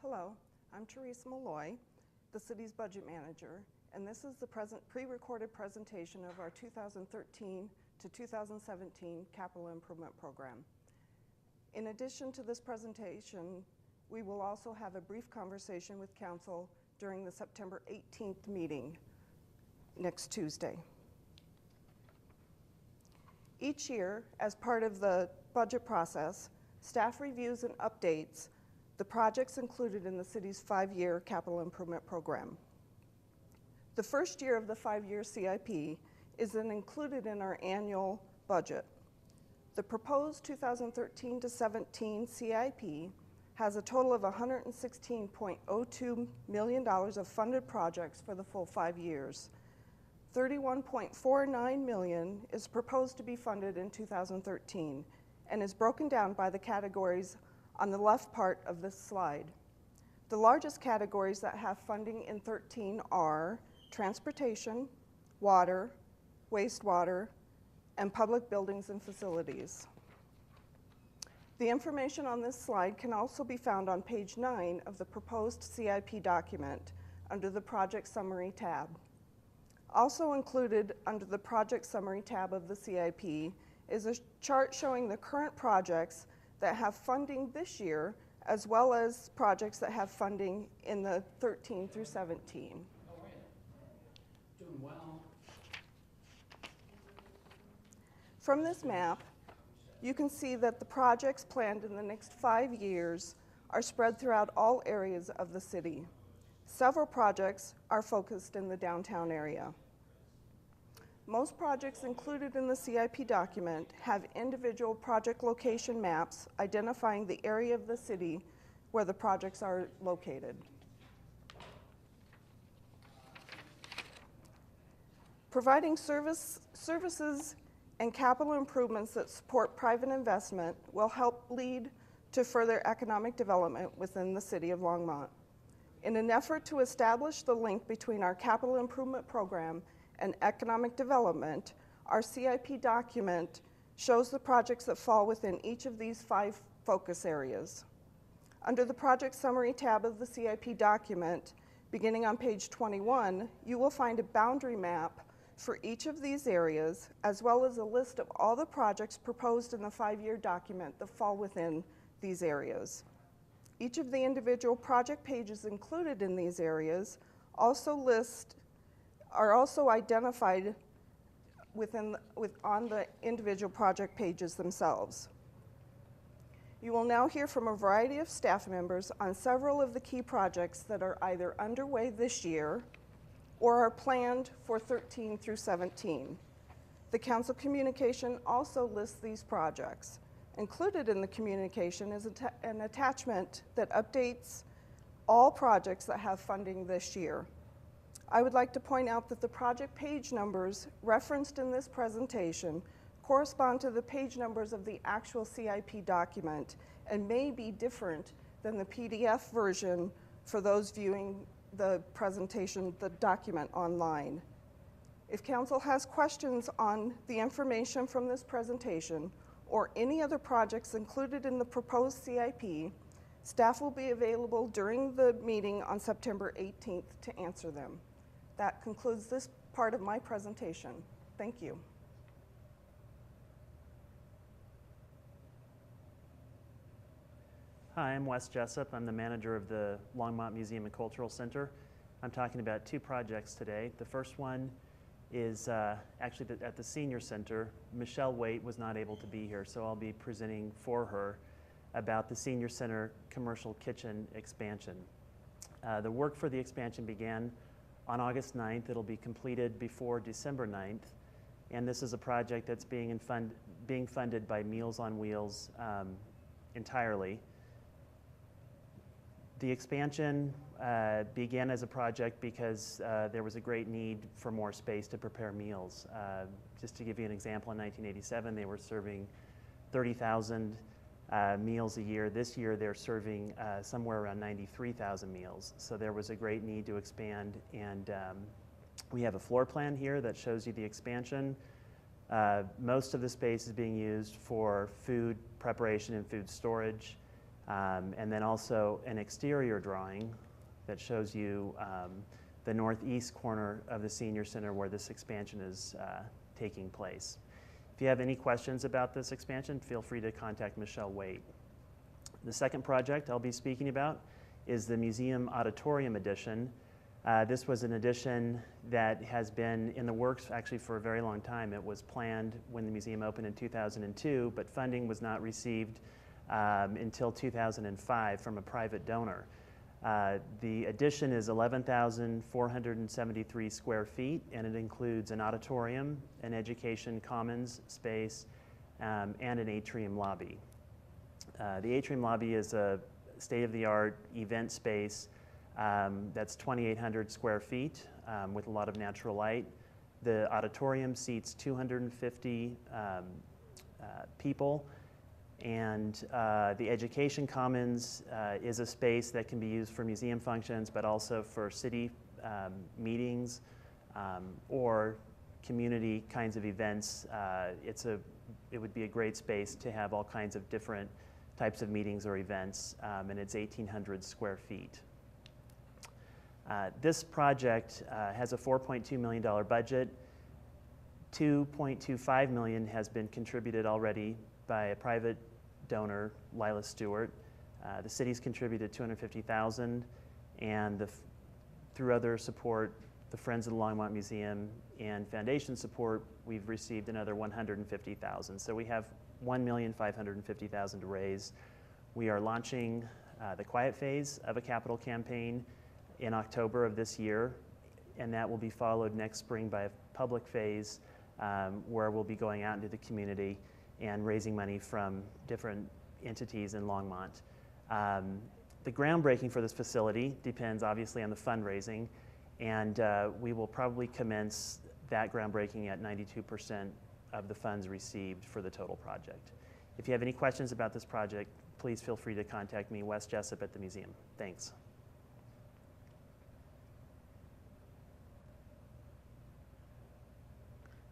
Hello, I'm Teresa Malloy, the city's budget manager, and this is the pre-recorded presentation of our 2013 to 2017 capital improvement program. In addition to this presentation, we will also have a brief conversation with council during the September 18th meeting next Tuesday. Each year, as part of the budget process, staff reviews and updates the projects included in the city's 5-year capital improvement program. The first year of the 5-year CIP is then included in our annual budget. The proposed 2013 to 17 CIP has a total of $116.02 million of funded projects for the full 5 years. $31.49 million is proposed to be funded in 2013 and is broken down by the categories on the left part of this slide. The largest categories that have funding in 13 are transportation, water, wastewater, and public buildings and facilities. The information on this slide can also be found on page 9 of the proposed CIP document under the Project Summary tab. Also included under the Project Summary tab of the CIP is a chart showing the current projects that have funding this year, as well as projects that have funding in the 13 through 17. Oh, right. Doing well. From this map, you can see that the projects planned in the next 5 years are spread throughout all areas of the city. Several projects are focused in the downtown area. Most projects included in the CIP document have individual project location maps identifying the area of the city where the projects are located. Providing services and capital improvements that support private investment will help lead to further economic development within the city of Longmont. In an effort to establish the link between our capital improvement program and economic development, our CIP document shows the projects that fall within each of these 5 focus areas. Under the Project Summary tab of the CIP document, beginning on page 21, you will find a boundary map for each of these areas, as well as a list of all the projects proposed in the 5-year document that fall within these areas. Each of the individual project pages included in these areas are also identified on the individual project pages themselves. You will now hear from a variety of staff members on several of the key projects that are either underway this year or are planned for 13 through 17. The council communication also lists these projects. Included in the communication is an attachment that updates all projects that have funding this year. I would like to point out that the project page numbers referenced in this presentation correspond to the page numbers of the actual CIP document and may be different than the PDF version for those viewing the presentation, the document online. If council has questions on the information from this presentation or any other projects included in the proposed CIP, staff will be available during the meeting on September 18th to answer them. That concludes this part of my presentation. Thank you. Hi, I'm Wes Jessup. I'm the manager of the Longmont Museum and Cultural Center. I'm talking about 2 projects today. The first one is actually at the Senior Center. Michelle Waite was not able to be here, so I'll be presenting for her about the Senior Center commercial kitchen expansion. The work for the expansion began on August 9th. It'll be completed before December 9th. And this is a project that's being funded by Meals on Wheels entirely. The expansion began as a project because there was a great need for more space to prepare meals. Just to give you an example, in 1987, they were serving 30,000 meals a year. This year, they're serving somewhere around 93,000 meals. So there was a great need to expand, and we have a floor plan here that shows you the expansion. Most of the space is being used for food preparation and food storage. And then also an exterior drawing that shows you the northeast corner of the senior center where this expansion is taking place. If you have any questions about this expansion, feel free to contact Michelle Waite. The second project I'll be speaking about is the museum auditorium addition. This was an addition that has been in the works actually for a very long time. It was planned when the museum opened in 2002, but funding was not received until 2005 from a private donor. The addition is 11,473 square feet, and it includes an auditorium, an education commons space, and an atrium lobby. The atrium lobby is a state-of-the-art event space that's 2,800 square feet with a lot of natural light. The auditorium seats 250 people, and the education commons is a space that can be used for museum functions, but also for city meetings or community kinds of events. It would be a great space to have all kinds of different types of meetings or events, and it's 1,800 square feet. This project has a $4.2 million budget. $2.25 million has been contributed already by a private donor, Lila Stewart. The city's contributed $250,000, and through other support, the Friends of the Longmont Museum and foundation support, we've received another $150,000. So we have $1,550,000 to raise. We are launching the quiet phase of a capital campaign in October of this year, and that will be followed next spring by a public phase where we'll be going out into the community and raising money from different entities in Longmont. The groundbreaking for this facility depends obviously on the fundraising, and we will probably commence that groundbreaking at 92% of the funds received for the total project. If you have any questions about this project, please feel free to contact me, Wes Jessup, at the museum. Thanks.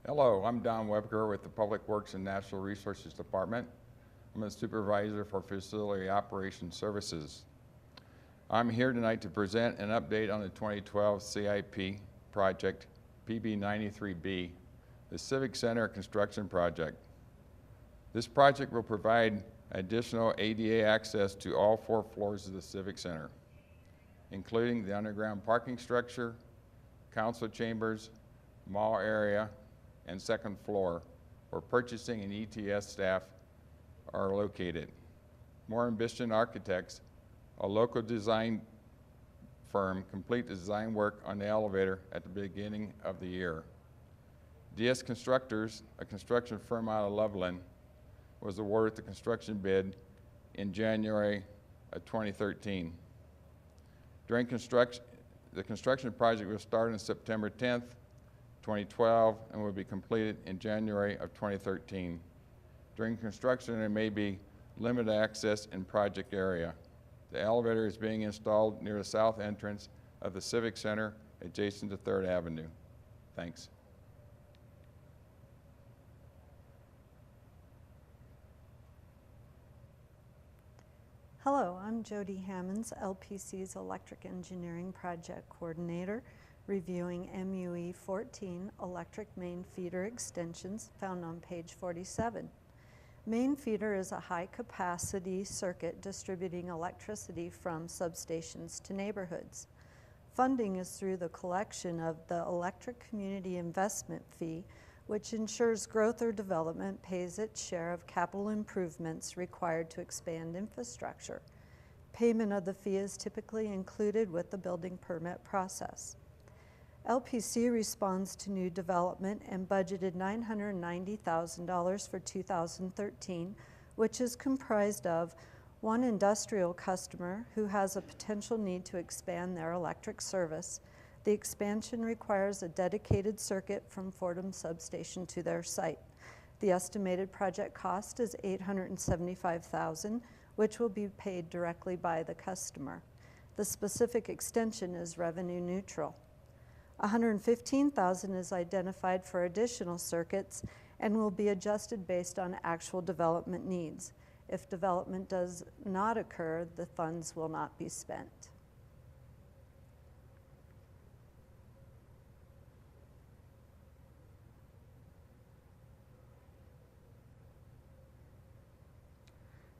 Hello, I'm Don Webker with the Public Works and Natural Resources Department. I'm the supervisor for Facility Operations Services. I'm here tonight to present an update on the 2012 CIP project, PB93B, the Civic Center Construction Project. This project will provide additional ADA access to all 4 floors of the Civic Center, including the underground parking structure, council chambers, mall area, and 2nd floor, where purchasing and ETS staff are located. More Ambition Architects, a local design firm, complete the design work on the elevator at the beginning of the year. DS Constructors, a construction firm out of Loveland, was awarded the construction bid in January of 2013. During construction, the construction project will start on September 10th, 2012, and will be completed in January of 2013. During construction, there may be limited access in project area. The elevator is being installed near the south entrance of the Civic Center, adjacent to 3rd Avenue. Thanks. Hello, I'm Jody Hammonds, LPC's Electric Engineering Project Coordinator, reviewing MUE 14 electric main feeder extensions found on page 47. Main feeder is a high-capacity circuit distributing electricity from substations to neighborhoods. Funding is through the collection of the Electric Community Investment Fee, which ensures growth or development pays its share of capital improvements required to expand infrastructure. Payment of the fee is typically included with the building permit process. LPC responds to new development and budgeted $990,000 for 2013, which is comprised of one industrial customer who has a potential need to expand their electric service. The expansion requires a dedicated circuit from Fordham Substation to their site. The estimated project cost is $875,000, which will be paid directly by the customer. The specific extension is revenue neutral. $115,000 is identified for additional circuits and will be adjusted based on actual development needs. If development does not occur, the funds will not be spent.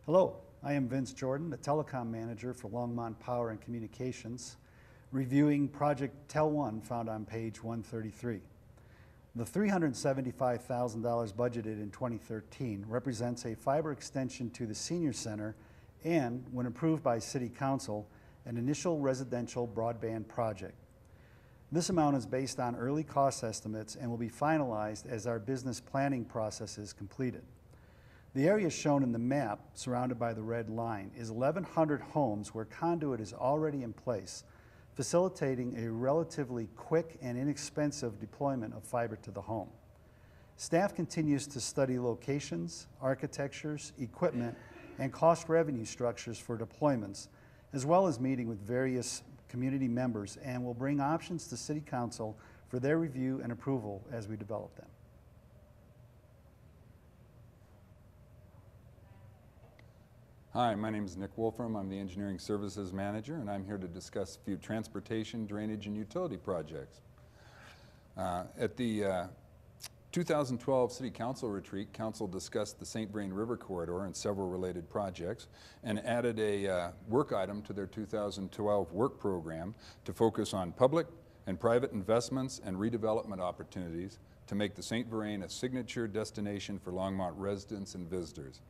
Hello, I am Vince Jordan, the Telecom Manager for Longmont Power and Communications, reviewing Project Tel 1 found on page 133. The $375,000 budgeted in 2013 represents a fiber extension to the senior center and, when approved by City Council, an initial residential broadband project. This amount is based on early cost estimates and will be finalized as our business planning process is completed. The area shown in the map, surrounded by the red line, is 1,100 homes where conduit is already in place, facilitating a relatively quick and inexpensive deployment of fiber to the home. Staff continues to study locations, architectures, equipment, and cost revenue structures for deployments, as well as meeting with various community members, and will bring options to City Council for their review and approval as we develop them. Hi, my name is Nick Wolfram. I'm the Engineering Services Manager, and I'm here to discuss a few transportation, drainage, and utility projects. At the 2012 City Council retreat, Council discussed the St. Vrain River Corridor and several related projects, and added a work item to their 2012 work program to focus on public and private investments and redevelopment opportunities to make the St. Vrain a signature destination for Longmont residents and visitors.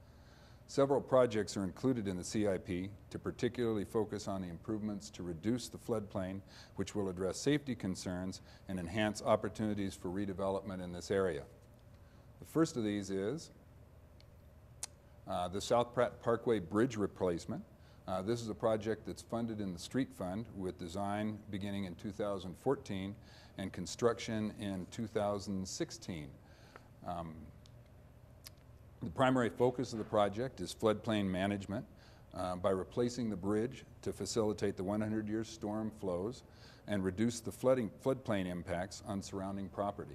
Several projects are included in the CIP to particularly focus on the improvements to reduce the floodplain, which will address safety concerns and enhance opportunities for redevelopment in this area. The first of these is the South Pratt Parkway Bridge replacement. This is a project that's funded in the Street Fund with design beginning in 2014 and construction in 2016. The primary focus of the project is floodplain management by replacing the bridge to facilitate the 100-year storm flows and reduce the floodplain impacts on surrounding property.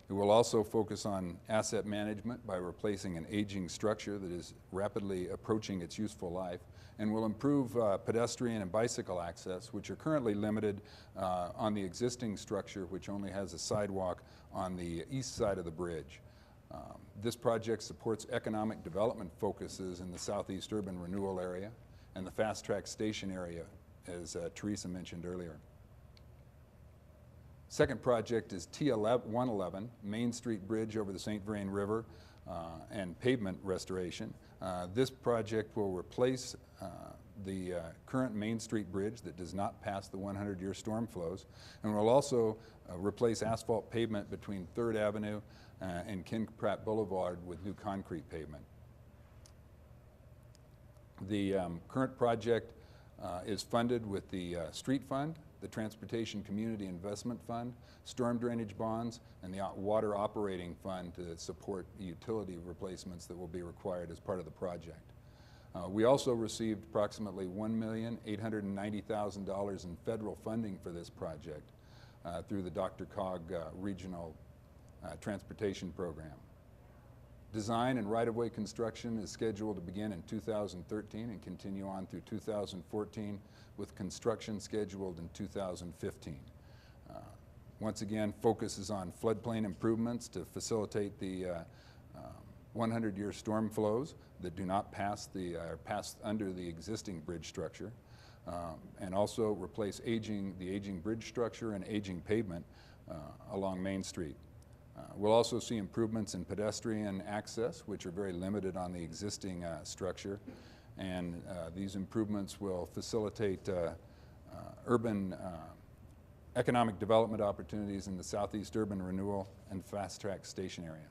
It will also focus on asset management by replacing an aging structure that is rapidly approaching its useful life, and will improve pedestrian and bicycle access, which are currently limited on the existing structure, which only has a sidewalk on the east side of the bridge. This project supports economic development focuses in the southeast urban renewal area and the fast track station area, as Teresa mentioned earlier. Second project is T111, Main Street Bridge over the St. Vrain River and pavement restoration. This project will replace the current Main Street Bridge that does not pass the 100-year storm flows, and will also replace asphalt pavement between 3rd Avenue and King Pratt Boulevard with new concrete pavement. The current project is funded with the Street Fund, the Transportation Community Investment Fund, Storm Drainage Bonds, and the Water Operating Fund to support the utility replacements that will be required as part of the project. We also received approximately $1,890,000 in federal funding for this project through the Dr. Cog Regional Transportation Program. Design and right-of-way construction is scheduled to begin in 2013 and continue on through 2014, with construction scheduled in 2015. Once again, focuses on floodplain improvements to facilitate the 100-year storm flows that do not pass pass under the existing bridge structure, and also replace the aging bridge structure and aging pavement along Main Street. We'll also see improvements in pedestrian access, which are very limited on the existing structure, and these improvements will facilitate urban economic development opportunities in the southeast urban renewal and fast track station area.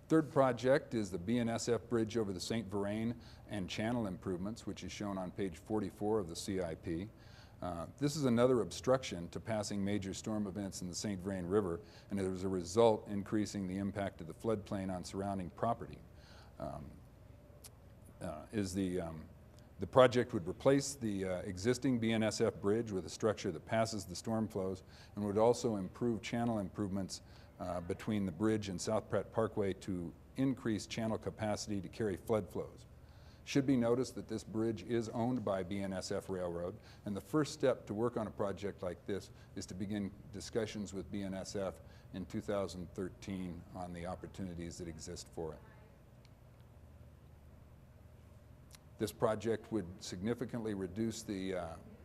Third project is the BNSF bridge over the St. Vrain and channel improvements, which is shown on page 44 of the CIP. This is another obstruction to passing major storm events in the St. Vrain River, and as a result increasing the impact of the floodplain on surrounding property. The project would replace the existing BNSF bridge with a structure that passes the storm flows, and would also improve channel improvements between the bridge and South Pratt Parkway to increased channel capacity to carry flood flows. Should be noticed that this bridge is owned by BNSF Railroad, and the first step to work on a project like this is to begin discussions with BNSF in 2013 on the opportunities that exist for it. This project would significantly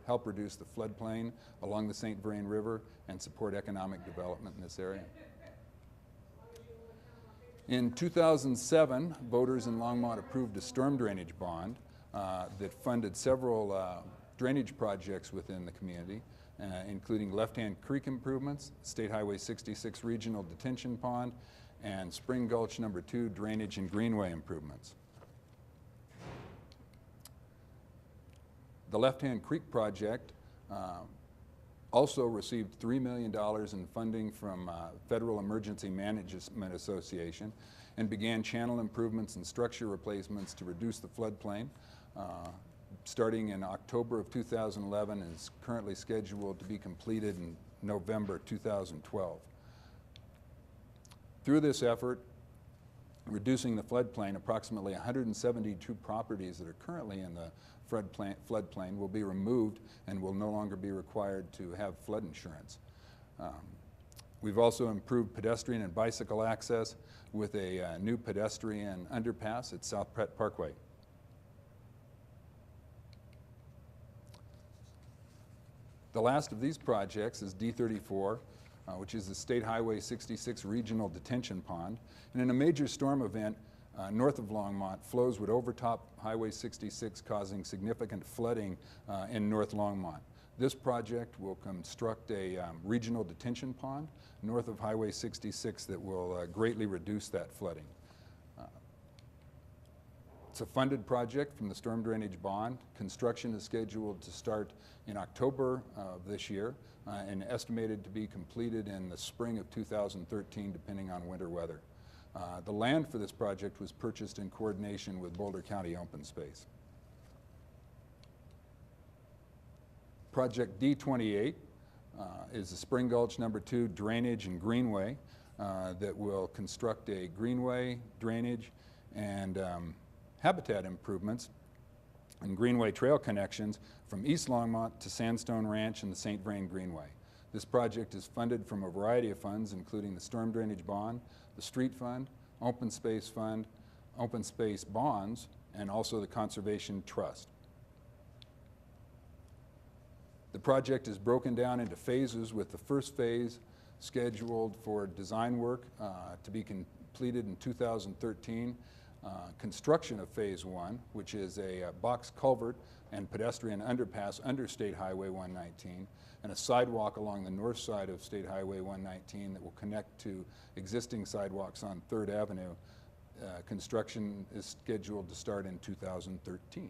help reduce the floodplain along the St. Vrain River and support economic development in this area. In 2007, voters in Longmont approved a storm drainage bond that funded several drainage projects within the community, including Lefthand Creek improvements, State Highway 66 Regional Detention Pond, and Spring Gulch No. 2 drainage and Greenway improvements. The Lefthand Creek project also received $3 million in funding from Federal Emergency Management Association and began channel improvements and structure replacements to reduce the floodplain. Starting in October of 2011 and is currently scheduled to be completed in November 2012. Through this effort, reducing the floodplain, approximately 172 properties that are currently in the floodplain will be removed and will no longer be required to have flood insurance. We've also improved pedestrian and bicycle access with a new pedestrian underpass at South Pratt Parkway. The last of these projects is D34, which is the State Highway 66 Regional Detention Pond. And in a major storm event north of Longmont, flows would overtop Highway 66, causing significant flooding in North Longmont. This project will construct a regional detention pond north of Highway 66 that will greatly reduce that flooding. It's a funded project from the Storm Drainage Bond. Construction is scheduled to start in October of this year and estimated to be completed in the spring of 2013, depending on winter weather. The land for this project was purchased in coordination with Boulder County Open Space. Project D28 is the Spring Gulch No. 2 drainage and greenway that will construct a greenway, drainage, and habitat improvements and greenway trail connections from East Longmont to Sandstone Ranch and the St. Vrain Greenway. This project is funded from a variety of funds, including the Storm Drainage Bond, the Street Fund, Open Space Fund, Open Space Bonds, and also the Conservation Trust. The project is broken down into phases, with the first phase scheduled for design work to be completed in 2013. Construction of Phase 1, which is a box culvert and pedestrian underpass under State Highway 119, and a sidewalk along the north side of State Highway 119 that will connect to existing sidewalks on 3rd Avenue. Construction is scheduled to start in 2013.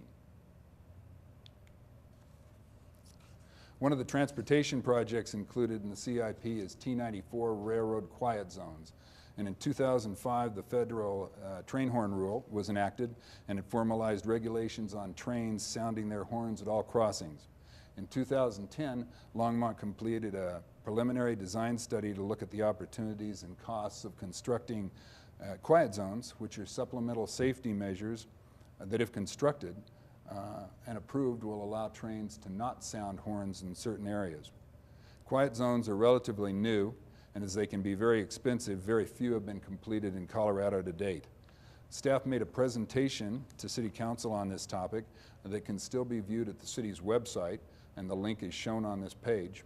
One of the transportation projects included in the CIP is T94 Railroad Quiet Zones. And in 2005, the federal train horn rule was enacted, and it formalized regulations on trains sounding their horns at all crossings. In 2010, Longmont completed a preliminary design study to look at the opportunities and costs of constructing quiet zones, which are supplemental safety measures that, if constructed and approved, will allow trains to not sound horns in certain areas. Quiet zones are relatively new, and as they can be very expensive, very few have been completed in Colorado to date. Staff made a presentation to City Council on this topic that can still be viewed at the city's website, and the link is shown on this page.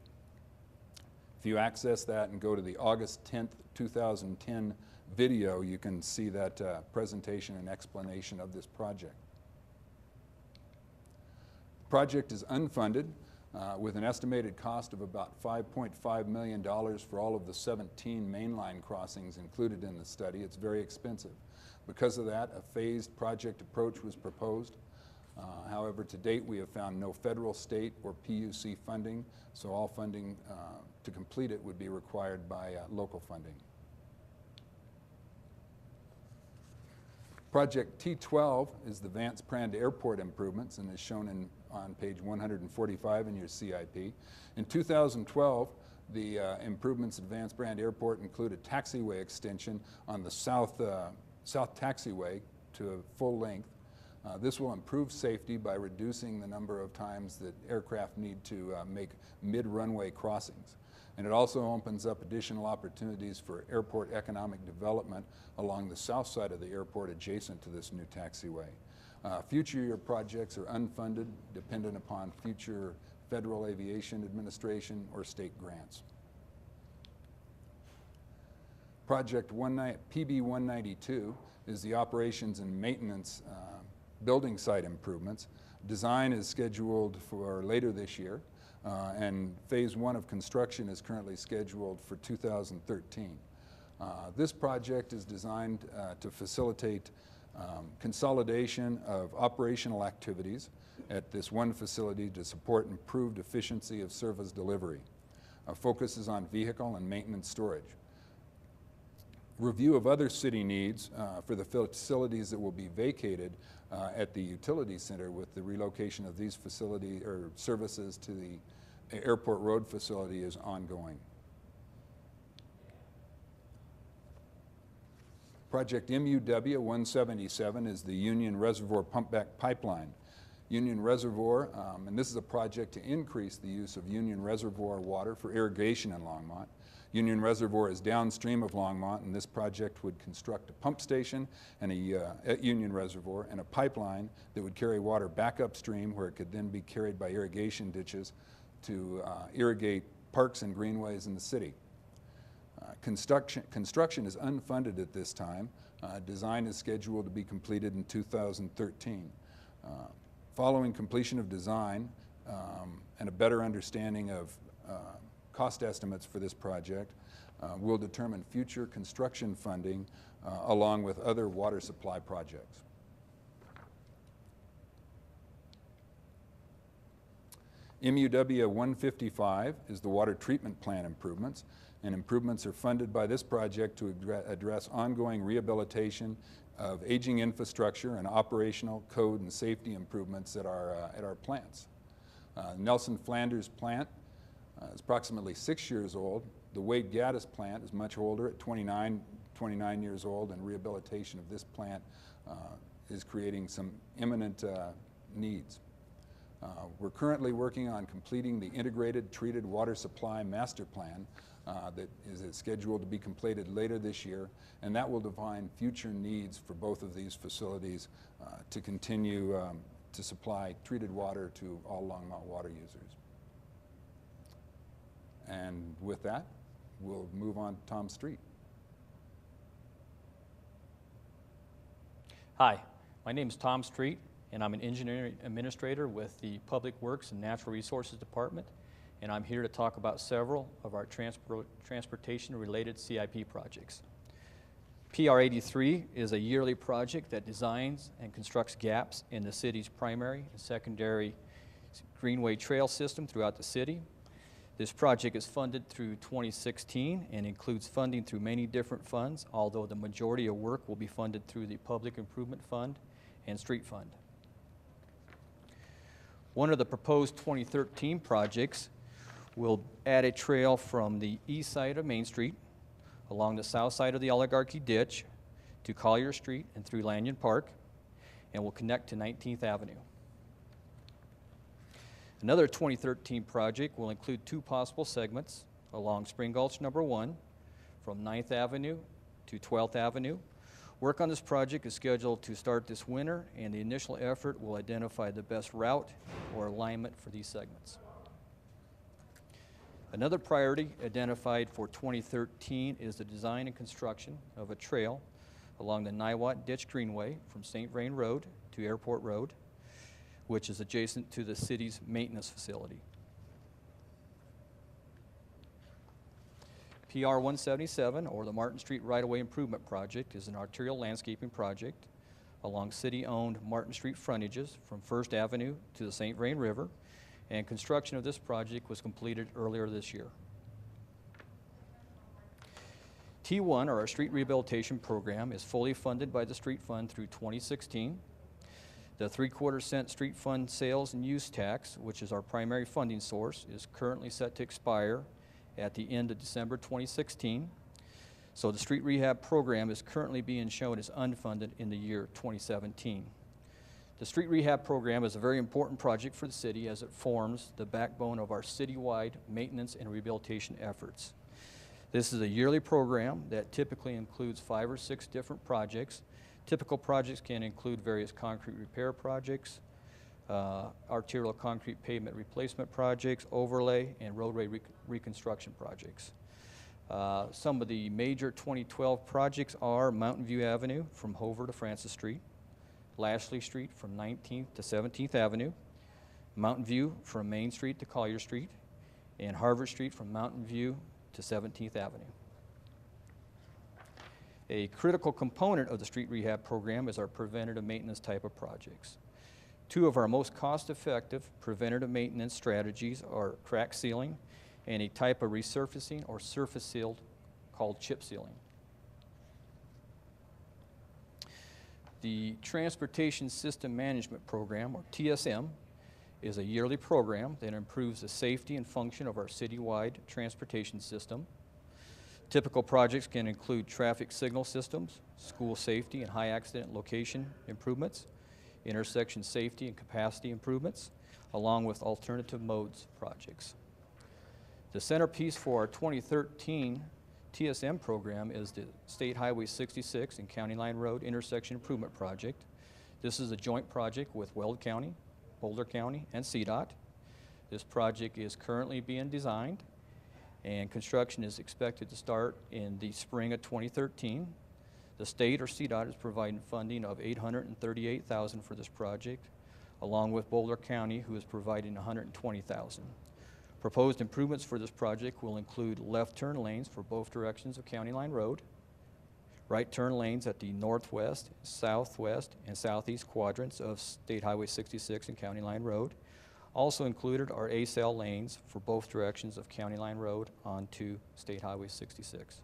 If you access that and go to the August 10th, 2010 video, you can see that presentation and explanation of this project. The project is unfunded, with an estimated cost of about $5.5 million for all of the 17 mainline crossings included in the study. It's very expensive. Because of that, a phased project approach was proposed. However, to date, we have found no federal, state, or PUC funding, so all funding to complete it would be required by local funding. Project T12 is the Vance Airport improvements and is shown on page 145 in your CIP. In 2012, the improvements at Vance Airport include a taxiway extension on the south South Taxiway to a full length. This will improve safety by reducing the number of times that aircraft need to make mid-runway crossings. And it also opens up additional opportunities for airport economic development along the south side of the airport adjacent to this new taxiway. Future year projects are unfunded, dependent upon future Federal Aviation Administration or state grants. Project PB 192 is the operations and maintenance building site improvements. Design is scheduled for later this year, and phase 1 of construction is currently scheduled for 2013. This project is designed to facilitate consolidation of operational activities at this one facility to support improved efficiency of service delivery. Focuses on vehicle and maintenance storage. Review of other city needs for the facilities that will be vacated at the utility center with the relocation of these facility or services to the airport road facility is ongoing. Project MUW 177 is the Union Reservoir Pumpback Pipeline. Union Reservoir, and this is a project to increase the use of Union Reservoir water for irrigation in Longmont. Union Reservoir is downstream of Longmont, and this project would construct a pump station and at Union Reservoir and a pipeline that would carry water back upstream where it could then be carried by irrigation ditches to irrigate parks and greenways in the city. Construction is unfunded at this time. Design is scheduled to be completed in 2013. Following completion of design and a better understanding of cost estimates for this project, will determine future construction funding along with other water supply projects. MUW 155 is the water treatment plant improvements, and improvements are funded by this project to address ongoing rehabilitation of aging infrastructure and operational code and safety improvements at our plants. Nelson Flanders plant is approximately 6 years old. The Wade Gaddis plant is much older at 29 years old, and rehabilitation of this plant is creating some imminent needs. We're currently working on completing the integrated treated water supply master plan that is scheduled to be completed later this year, and that will define future needs for both of these facilities to continue to supply treated water to all Longmont water users. And with that, we'll move on to Tom Street. Hi, my name is Tom Street, and I'm an engineering administrator with the Public Works and Natural Resources Department, and I'm here to talk about several of our transportation-related CIP projects. PR 83 is a yearly project that designs and constructs gaps in the city's primary and secondary Greenway trail system throughout the city. This project is funded through 2016 and includes funding through many different funds, although the majority of work will be funded through the Public Improvement Fund and Street Fund. One of the proposed 2013 projects will add a trail from the east side of Main Street along the south side of the Oligarchy Ditch to Collier Street and through Lanyon Park, and will connect to 19th Avenue. Another 2013 project will include 2 possible segments along Spring Gulch number 1 from 9th Avenue to 12th Avenue. Work on this project is scheduled to start this winter, and the initial effort will identify the best route or alignment for these segments. Another priority identified for 2013 is the design and construction of a trail along the Niwot Ditch Greenway from St. Vrain Road to Airport Road, which is adjacent to the city's maintenance facility. PR 177, or the Martin Street Right-of-Way Improvement Project, is an arterial landscaping project along city-owned Martin Street frontages from First Avenue to the St. Vrain River, and construction of this project was completed earlier this year. T1, or our street rehabilitation program, is fully funded by the Street Fund through 2016. The 3/4 cent Street Fund sales and use tax, which is our primary funding source, is currently set to expire at the end of December 2016. So the street rehab program is currently being shown as unfunded in the year 2017. The street rehab program is a very important project for the city as it forms the backbone of our citywide maintenance and rehabilitation efforts. This is a yearly program that typically includes 5 or 6 different projects. Typical projects can include various concrete repair projects, arterial concrete pavement replacement projects, overlay, and roadway reconstruction projects. Some of the major 2012 projects are Mountain View Avenue from Hover to Francis Street, Lashley Street from 19th to 17th Avenue, Mountain View from Main Street to Collier Street, and Harvard Street from Mountain View to 17th Avenue. A critical component of the street rehab program is our preventative maintenance type of projects. 2 of our most cost-effective preventative maintenance strategies are crack sealing and a type of resurfacing or surface sealed called chip sealing. The Transportation System Management Program, or TSM, is a yearly program that improves the safety and function of our citywide transportation system. Typical projects can include traffic signal systems, school safety and high accident location improvements, intersection safety and capacity improvements, along with alternative modes projects. The centerpiece for our 2013 TSM program is the State Highway 66 and County Line Road Intersection Improvement Project. This is a joint project with Weld County, Boulder County, and CDOT. This project is currently being designed, and construction is expected to start in the spring of 2013. The state, or CDOT, is providing funding of $838,000 for this project, along with Boulder County, who is providing $120,000. Proposed improvements for this project will include left turn lanes for both directions of County Line Road, right turn lanes at the northwest, southwest, and southeast quadrants of State Highway 66 and County Line Road. Also included are ACL lanes for both directions of County Line Road onto State Highway 66.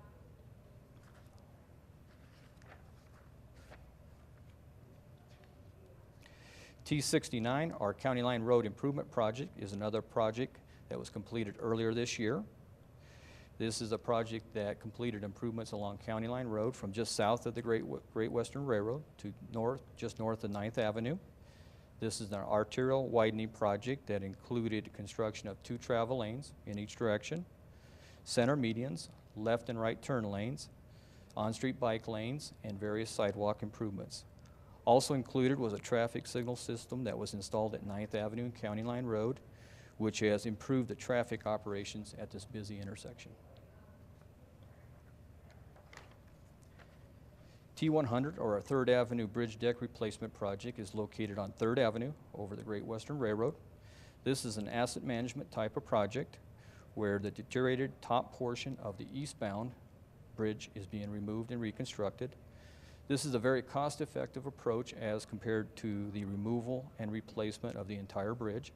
T69, our County Line Road Improvement Project, is another project that was completed earlier this year. This is a project that completed improvements along County Line Road from just south of the Great Western Railroad to just north of 9th Avenue. This is an arterial widening project that included construction of 2 travel lanes in each direction, center medians, left and right turn lanes, on-street bike lanes, and various sidewalk improvements. Also included was a traffic signal system that was installed at 9th Avenue and County Line Road, which has improved the traffic operations at this busy intersection. T100, or our 3rd Avenue Bridge Deck Replacement Project, is located on 3rd Avenue over the Great Western Railroad. This is an asset management type of project where the deteriorated top portion of the eastbound bridge is being removed and reconstructed. This is a very cost-effective approach as compared to the removal and replacement of the entire bridge.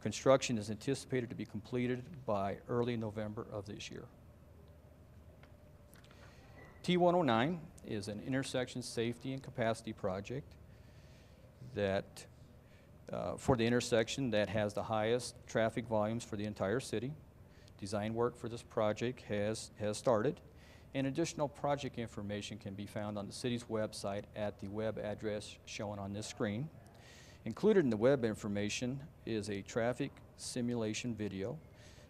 Construction is anticipated to be completed by early November of this year. T109 is an intersection safety and capacity project that for the intersection that has the highest traffic volumes for the entire city. Design work for this project has started, and additional project information can be found on the city's website at the web address shown on this screen. Included in the web information is a traffic simulation video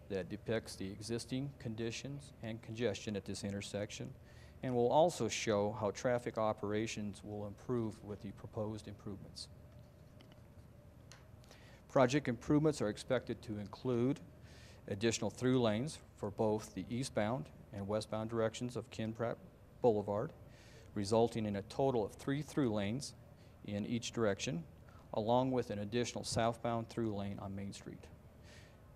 that depicts the existing conditions and congestion at this intersection, and will also show how traffic operations will improve with the proposed improvements. Project improvements are expected to include additional through lanes for both the eastbound and westbound directions of Pratt Boulevard, resulting in a total of 3 through lanes in each direction, along with an additional southbound through lane on Main Street.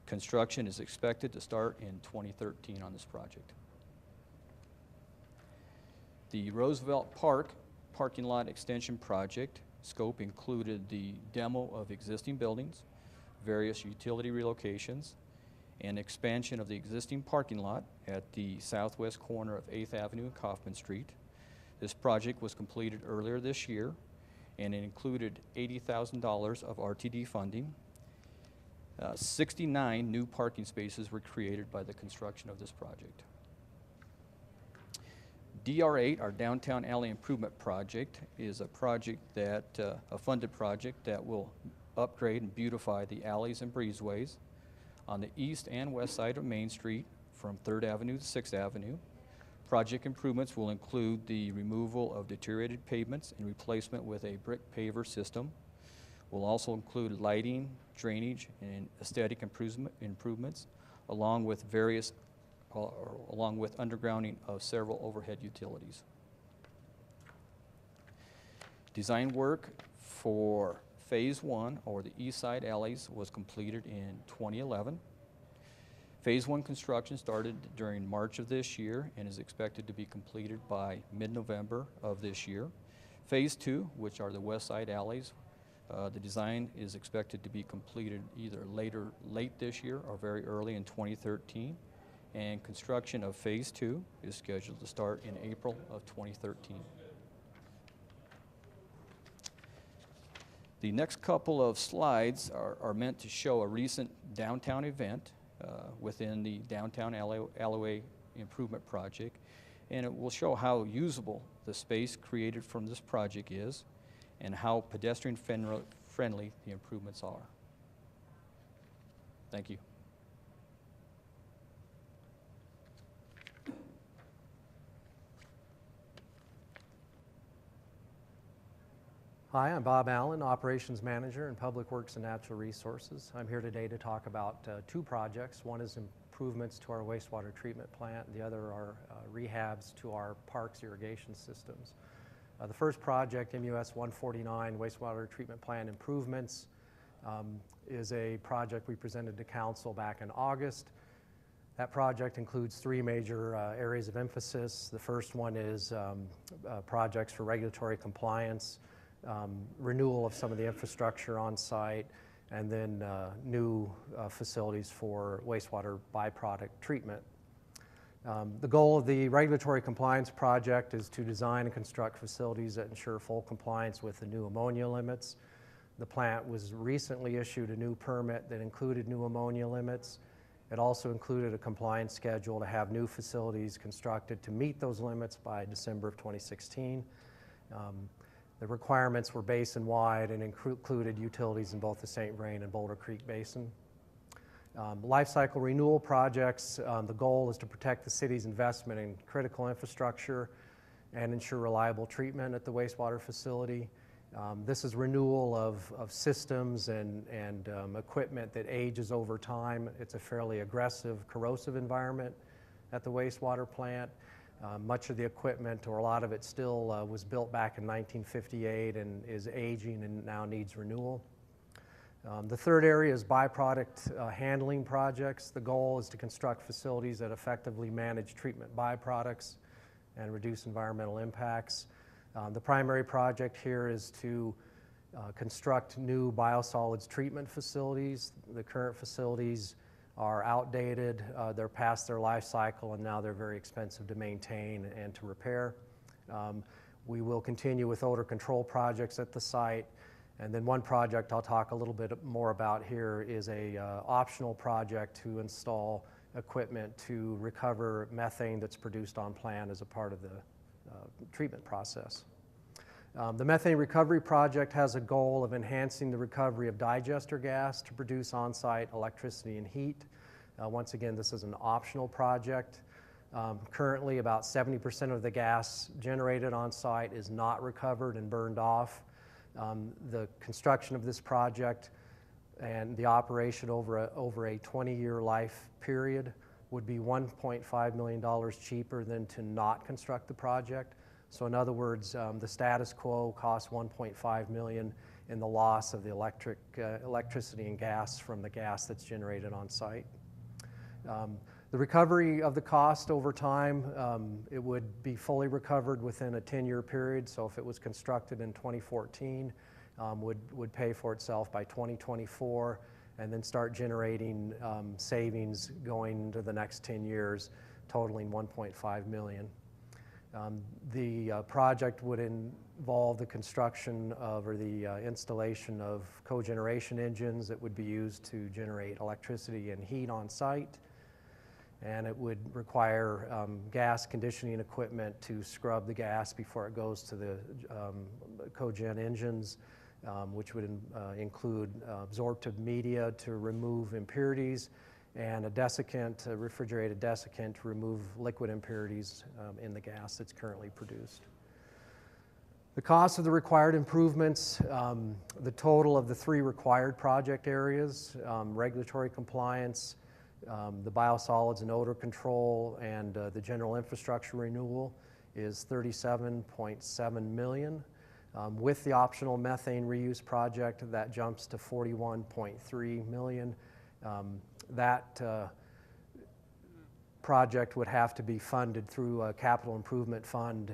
Construction is expected to start in 2013 on this project. The Roosevelt Park parking lot extension project scope included the demo of existing buildings, various utility relocations, and expansion of the existing parking lot at the southwest corner of 8th Avenue and Kaufman Street. This project was completed earlier this year, and it included $80,000 of RTD funding. 69 new parking spaces were created by the construction of this project. DR8, our Downtown Alley Improvement Project, is a project that, a funded project that will upgrade and beautify the alleys and breezeways on the east and west side of Main Street from 3rd Avenue to 6th Avenue. Project improvements will include the removal of deteriorated pavements and replacement with a brick paver system. Will also include lighting, drainage, and aesthetic improvements, along with undergrounding of several overhead utilities. Design work for Phase 1, or the east side alleys, was completed in 2011. Phase 1 construction started during March of this year and is expected to be completed by mid-November of this year. Phase 2, which are the west side alleys, the design is expected to be completed either late this year or very early in 2013. And construction of Phase 2 is scheduled to start in April of 2013. The next couple of slides are meant to show a recent downtown event within the Downtown Alleyway Improvement Project, and it will show how usable the space created from this project is and how pedestrian friendly the improvements are. Thank you. Hi, I'm Bob Allen, Operations Manager in Public Works and Natural Resources. I'm here today to talk about two projects. One is improvements to our wastewater treatment plant, and the other are rehabs to our parks irrigation systems. The first project, MUS 149 wastewater treatment plant improvements, is a project we presented to Council back in August. That project includes three major areas of emphasis. The first one is projects for regulatory compliance, renewal of some of the infrastructure on site, and then new facilities for wastewater byproduct treatment. The goal of the regulatory compliance project is to design and construct facilities that ensure full compliance with the new ammonia limits. The plant was recently issued a new permit that included new ammonia limits. It also included a compliance schedule to have new facilities constructed to meet those limits by December of 2016. The requirements were basin-wide and included utilities in both the St. Vrain and Boulder Creek Basin. Life cycle renewal projects, the goal is to protect the city's investment in critical infrastructure and ensure reliable treatment at the wastewater facility. This is renewal of systems and equipment that ages over time. It's a fairly aggressive, corrosive environment at the wastewater plant. Much of the equipment, or a lot of it still, was built back in 1958 and is aging and now needs renewal. The third area is byproduct handling projects. The goal is to construct facilities that effectively manage treatment byproducts and reduce environmental impacts. The primary project here is to construct new biosolids treatment facilities. The current facilities are outdated, they're past their life cycle, and now they're very expensive to maintain and to repair. We will continue with odor control projects at the site. And then one project I'll talk a little bit more about here is a optional project to install equipment to recover methane that's produced on plant as a part of the treatment process. The methane recovery project has a goal of enhancing the recovery of digester gas to produce on-site electricity and heat. Once again, this is an optional project. Currently, about 70% of the gas generated on-site is not recovered and burned off. The construction of this project and the operation over a 20-year life period would be $1.5 million cheaper than to not construct the project. So in other words, the status quo costs $1.5 million in the loss of the electricity and gas from the gas that's generated on site. The recovery of the cost over time, it would be fully recovered within a 10-year period. So if it was constructed in 2014, would pay for itself by 2024, and then start generating savings going into the next 10 years, totaling $1.5 million. The project would involve the construction of, or the installation of cogeneration engines that would be used to generate electricity and heat on site. and it would require gas conditioning equipment to scrub the gas before it goes to the cogen engines, which would include absorptive media to remove impurities, and a desiccant, a refrigerated desiccant to remove liquid impurities in the gas that's currently produced. The cost of the required improvements, the total of the 3 required project areas, regulatory compliance, the biosolids and odor control, and the general infrastructure renewal is $37.7 million. With the optional methane reuse project, that jumps to $41.3 million. That project would have to be funded through a capital improvement fund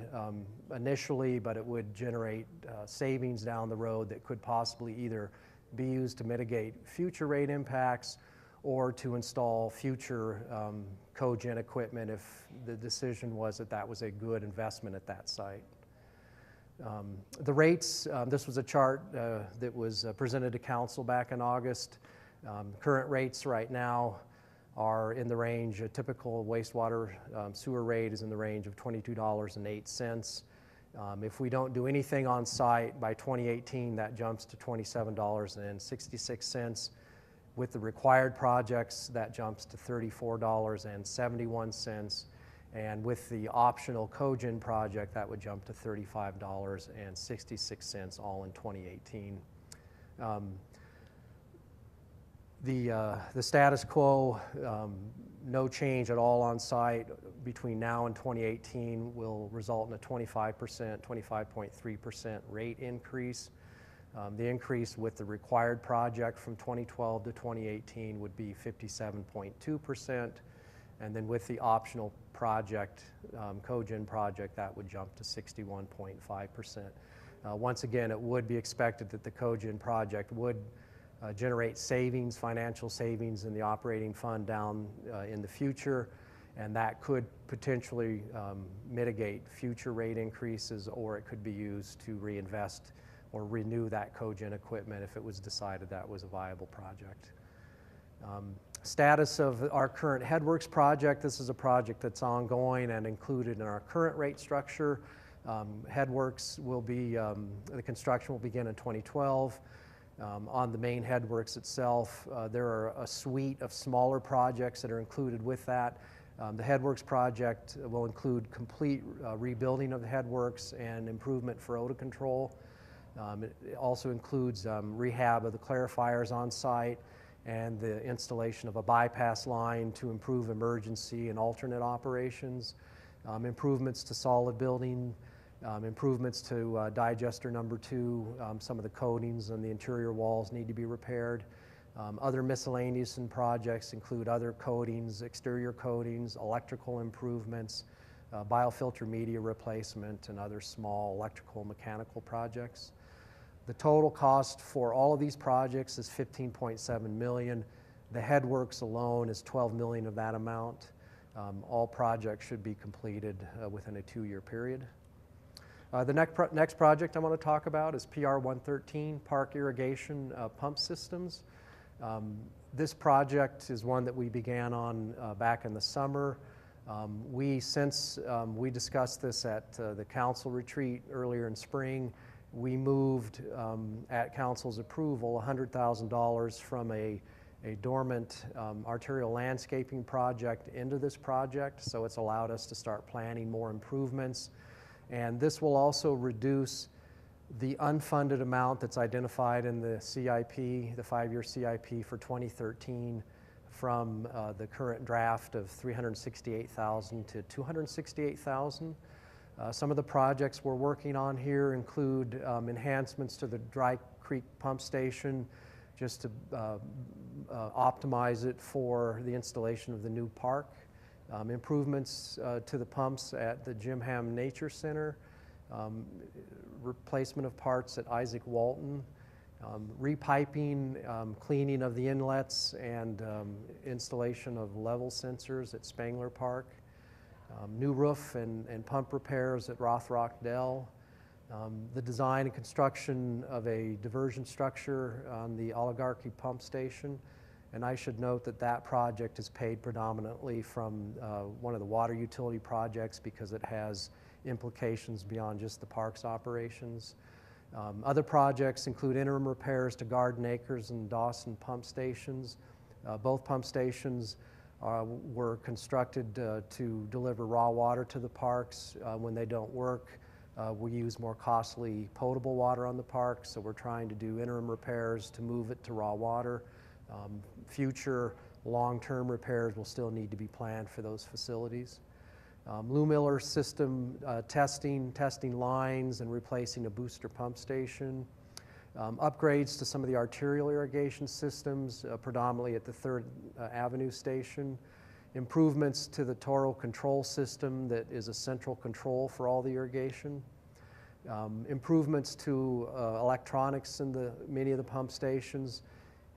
initially, but it would generate savings down the road that could possibly either be used to mitigate future rate impacts or to install future cogen equipment if the decision was that that was a good investment at that site. The rates, this was a chart that was presented to council back in August. Current rates right now are in the range, a typical wastewater sewer rate is in the range of $22.08. If we don't do anything on site by 2018, that jumps to $27.66. With the required projects, that jumps to $34.71. And with the optional cogen project, that would jump to $35.66, all in 2018. The status quo, no change at all on site between now and 2018 will result in a 25.3% rate increase. The increase with the required project from 2012 to 2018 would be 57.2%. And then with the optional project, cogen project, that would jump to 61.5%. Once again, it would be expected that the cogen project would generate savings, financial savings in the operating fund down in the future, and that could potentially mitigate future rate increases, or it could be used to reinvest or renew that cogen equipment if it was decided that was a viable project. Status of our current HEADWORKS project, this is a project that's ongoing and included in our current rate structure. HEADWORKS will be, the construction will begin in 2012. On the main HEADWORKS itself, there are a suite of smaller projects that are included with that. The HEADWORKS project will include complete rebuilding of the HEADWORKS and improvement for odor control. It also includes rehab of the clarifiers on site and the installation of a bypass line to improve emergency and alternate operations, improvements to solid building, improvements to digester number 2, some of the coatings on the interior walls need to be repaired. Other miscellaneous projects include other coatings, exterior coatings, electrical improvements, biofilter media replacement, and other small electrical mechanical projects. The total cost for all of these projects is $15.7 million. The HEADWORKS alone is $12 million of that amount. All projects should be completed within a 2-year period. The next project I want to talk about is PR 113, Park Irrigation Pump Systems. This project is one that we began on back in the summer. Since we discussed this at the council retreat earlier in spring, we moved, at council's approval, $100,000 from a dormant arterial landscaping project into this project, so it's allowed us to start planning more improvements. And this will also reduce the unfunded amount that's identified in the CIP, the 5-year CIP for 2013, from the current draft of $368,000 to $268,000. Some of the projects we're working on here include enhancements to the Dry Creek pump station, just to optimize it for the installation of the new park, improvements to the pumps at the Jim Hamm Nature Center, replacement of parts at Isaac Walton, repiping, cleaning of the inlets, and installation of level sensors at Spangler Park, new roof and pump repairs at Rothrock Dell, the design and construction of a diversion structure on the Oligarchy pump station, And I should note that that project is paid predominantly from one of the water utility projects because it has implications beyond just the parks operations. Other projects include interim repairs to Garden Acres and Dawson pump stations. Both pump stations were constructed to deliver raw water to the parks. When they don't work, we use more costly potable water on the parks, so we're trying to do interim repairs to move it to raw water. Future long-term repairs will still need to be planned for those facilities. Lou Miller system testing lines and replacing a booster pump station. Upgrades to some of the arterial irrigation systems, predominantly at the 3rd Avenue station. Improvements to the Toro control system that is a central control for all the irrigation. Improvements to electronics in many of the pump stations,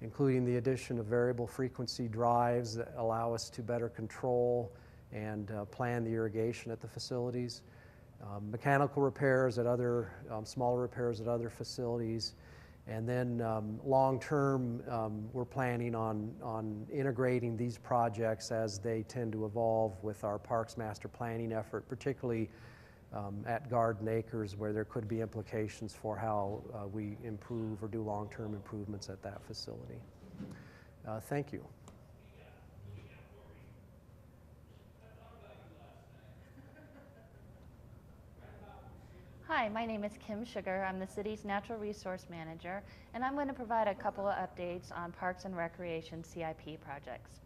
including the addition of variable frequency drives that allow us to better control and plan the irrigation at the facilities. Mechanical repairs at other, smaller repairs at other facilities. And then long-term, we're planning on integrating these projects as they tend to evolve with our Parks Master Planning effort, particularly at Garden Acres, where there could be implications for how we improve or do long-term improvements at that facility. Thank you. Hi, my name is Kim Sugar. I'm the city's Natural Resource Manager, and I'm going to provide a couple of updates on Parks and Recreation CIP projects.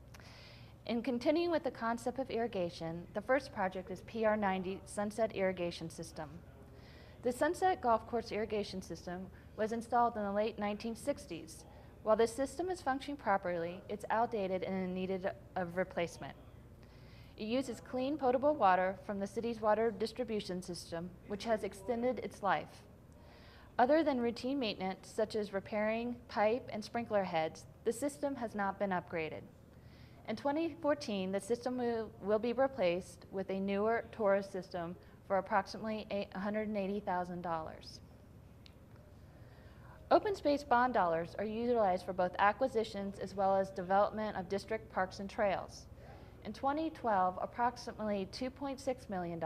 In continuing with the concept of irrigation, the first project is PR90 Sunset Irrigation System. The Sunset Golf Course Irrigation System was installed in the late 1960s. While this system is functioning properly, it's outdated and in need of replacement. It uses clean, potable water from the city's water distribution system, which has extended its life. Other than routine maintenance, such as repairing pipe and sprinkler heads, the system has not been upgraded. In 2014, the system will be replaced with a newer Taurus system for approximately $180,000. Open space bond dollars are utilized for both acquisitions as well as development of district parks and trails. In 2012, approximately $2.6 million,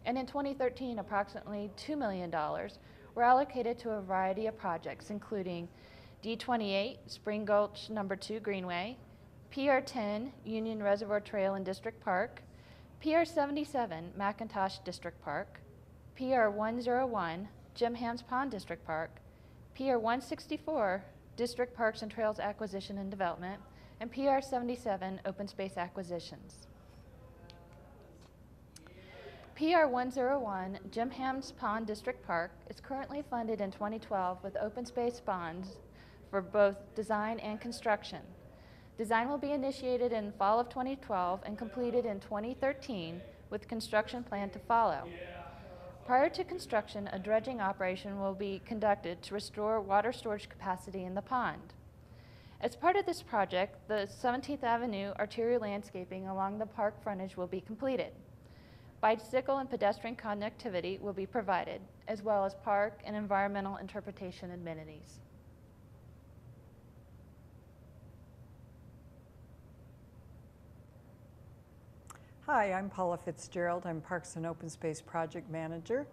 and in 2013, approximately $2 million were allocated to a variety of projects, including D28, Spring Gulch No. 2 Greenway, PR10, Union Reservoir Trail and District Park, PR77, McIntosh District Park, PR101, Jim Hamm's Pond District Park, PR164, District Parks and Trails Acquisition and Development, and PR77, Open Space Acquisitions. PR101, Jim Hamm's Pond District Park, is currently funded in 2012 with open space bonds for both design and construction. Design will be initiated in fall of 2012 and completed in 2013 with construction planned to follow. Prior to construction, a dredging operation will be conducted to restore water storage capacity in the pond. As part of this project, the 17th Avenue arterial landscaping along the park frontage will be completed. Bicycle and pedestrian connectivity will be provided, as well as park and environmental interpretation amenities. Hi, I'm Paula Fitzgerald. I'm Parks and Open Space Project Manager,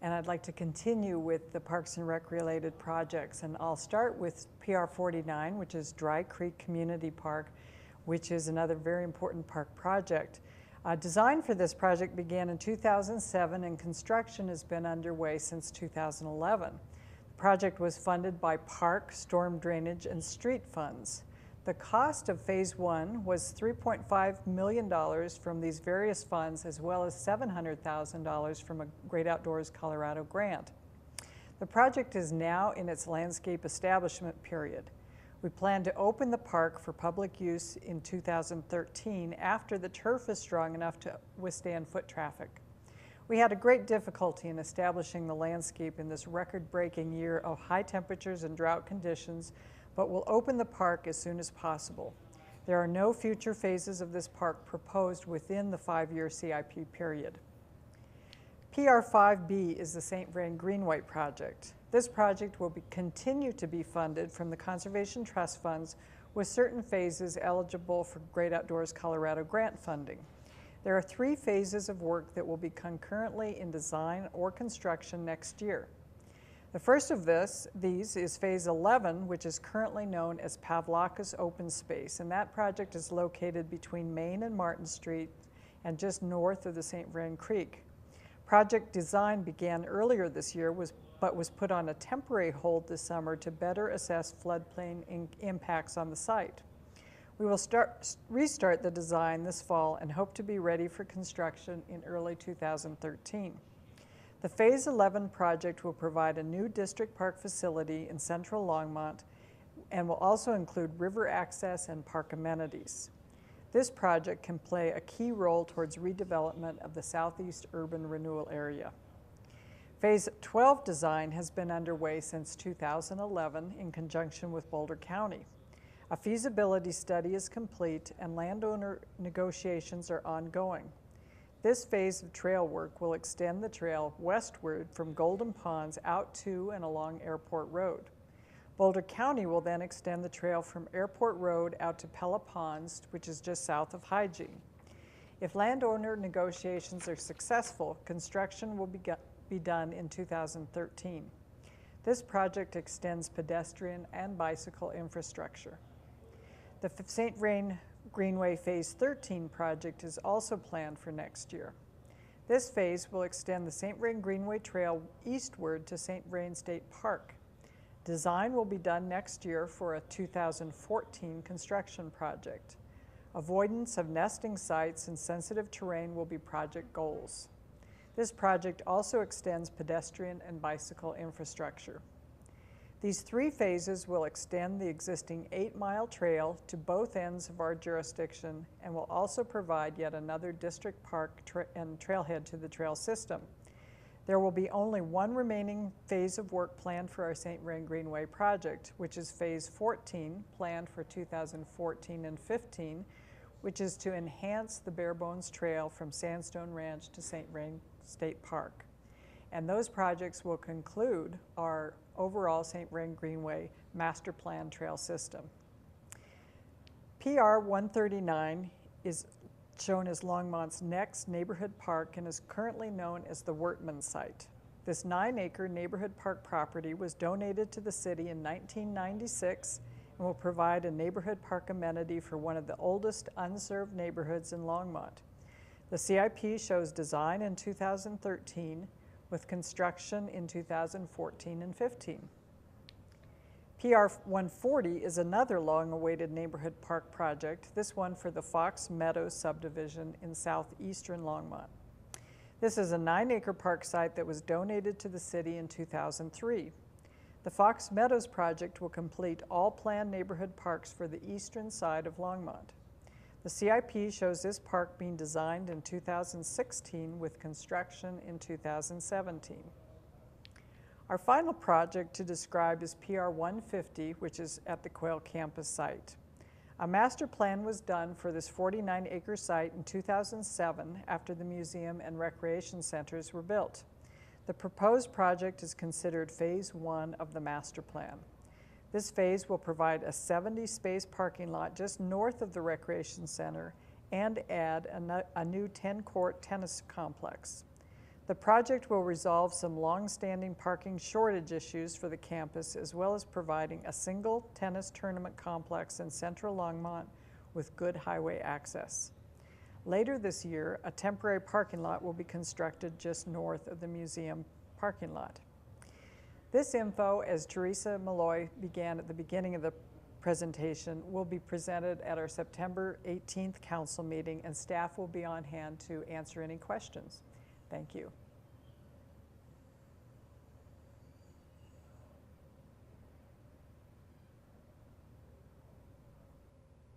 and I'd like to continue with the Parks and Rec related projects. And I'll start with PR49, which is Dry Creek Community Park, which is another very important park project. Design for this project began in 2007, and construction has been underway since 2011. The project was funded by park, storm drainage, and street funds. The cost of phase one was $3.5 million from these various funds, as well as $700,000 from a Great Outdoors Colorado grant. The project is now in its landscape establishment period. We plan to open the park for public use in 2013 after the turf is strong enough to withstand foot traffic. We had a great difficulty in establishing the landscape in this record-breaking year of high temperatures and drought conditions, but we'll open the park as soon as possible. There are no future phases of this park proposed within the 5-year CIP period. PR5B is the St. Vrain Greenway project. This project will continue to be funded from the Conservation Trust funds with certain phases eligible for Great Outdoors Colorado grant funding. There are 3 phases of work that will be concurrently in design or construction next year. The first of these is Phase 11, which is currently known as Pavlakis Open Space, and that project is located between Main and Martin Street and just north of the St. Vrain Creek. Project design began earlier this year, but was put on a temporary hold this summer to better assess floodplain impacts on the site. We will restart the design this fall and hope to be ready for construction in early 2013. The Phase 11 project will provide a new district park facility in central Longmont and will also include river access and park amenities. This project can play a key role towards redevelopment of the southeast urban renewal area. Phase 12 design has been underway since 2011 in conjunction with Boulder County. A feasibility study is complete and landowner negotiations are ongoing. This phase of trail work will extend the trail westward from Golden Ponds out to and along Airport Road. Boulder County will then extend the trail from Airport Road out to Pella Ponds, which is just south of Hygiene. If landowner negotiations are successful, construction will be done in 2013. This project extends pedestrian and bicycle infrastructure. The St. Vrain Greenway Phase 13 project is also planned for next year. This phase will extend the St. Vrain Greenway Trail eastward to St. Vrain State Park. Design will be done next year for a 2014 construction project. Avoidance of nesting sites and sensitive terrain will be project goals. This project also extends pedestrian and bicycle infrastructure. These 3 phases will extend the existing 8-mile trail to both ends of our jurisdiction and will also provide yet another district park and trailhead to the trail system. There will be only one remaining phase of work planned for our St. Vrain Greenway project, which is Phase 14, planned for 2014 and 15, which is to enhance the Bare Bones Trail from Sandstone Ranch to St. Vrain State Park. And those projects will conclude our overall St. Vrain Greenway master plan trail system. PR 139 is shown as Longmont's next neighborhood park and is currently known as the Wertman site. This 9-acre neighborhood park property was donated to the city in 1996 and will provide a neighborhood park amenity for one of the oldest unserved neighborhoods in Longmont. The CIP shows design in 2013 with construction in 2014 and 15. PR 140 is another long-awaited neighborhood park project, this one for the Fox Meadows subdivision in southeastern Longmont. This is a 9-acre park site that was donated to the city in 2003. The Fox Meadows project will complete all planned neighborhood parks for the eastern side of Longmont. The CIP shows this park being designed in 2016 with construction in 2017. Our final project to describe is PR 150, which is at the Quail campus site. A master plan was done for this 49-acre site in 2007 after the museum and recreation centers were built. The proposed project is considered Phase 1 of the master plan. This phase will provide a 70-space parking lot just north of the recreation center and add a new 10-court tennis complex. The project will resolve some long-standing parking shortage issues for the campus, as well as providing a single tennis tournament complex in central Longmont with good highway access. Later this year, a temporary parking lot will be constructed just north of the museum parking lot. This info, as Teresa Malloy began at the beginning of the presentation, will be presented at our September 18th council meeting, and staff will be on hand to answer any questions. Thank you.